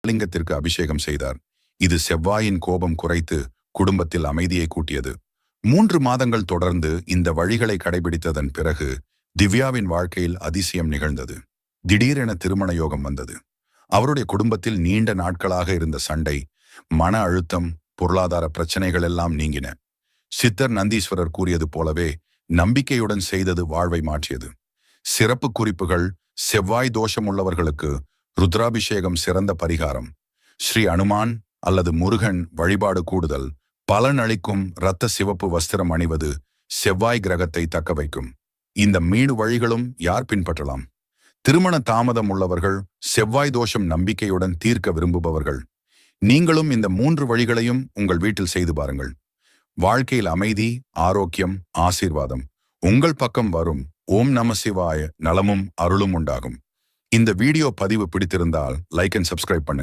லிங்கத்திற்கு அபிஷேகம் செய்தார். இது செவ்வாயின் கோபம் குறைத்து குடும்பத்தில் அமைதியை கூட்டியது. 3 மாதங்கள் தொடர்ந்து இந்த வழிகளை கடைபிடித்ததன் பிறகு திவ்யாவின் வாழ்க்கையில் அதிசயம் நிகழ்ந்தது. திடீரென திருமண யோகம் வந்தது. அவருடைய குடும்பத்தில் நீண்ட நாட்களாக இருந்த சண்டை, மன அழுத்தம், பொருளாதார பிரச்சனைகள் எல்லாம் நீங்கின. சித்தர் நந்தீஸ்வரர் கூறியது போலவே நம்பிக்கையுடன் செய்தது வாழ்வை மாற்றியது. சிறப்பு குறிப்புகள்: செவ்வாய் தோஷம் உள்ளவர்களுக்கு ருத்ராபிஷேகம் சிறந்த பரிகாரம். ஸ்ரீ அனுமான் அல்லது முருகன் வழிபாடு கூடுதல். பலன் அளிக்கும் இரத்த சிவப்பு வஸ்திரம் அணிவது செவ்வாய் கிரகத்தை தக்க வைக்கும். இந்த 3 வழிகளும் யார் பின்பற்றலாம்? திருமண தாமதம் உள்ளவர்கள், செவ்வாய் தோஷம் நம்பிக்கையுடன் தீர்க்க விரும்புபவர்கள். நீங்களும் இந்த 3 வழிகளையும் உங்கள் வீட்டில் செய்து பாருங்கள். வாழ்க்கையில் அமைதி, ஆரோக்கியம், ஆசீர்வாதம் உங்கள் பக்கம் வரும். ஓம் நம சிவாய. நலமும் அருளும் உண்டாகும். இந்த வீடியோ பதிவு பிடித்திருந்தால் லைக் அண்ட் சப்ஸ்கிரைப் பண்ணுங்க.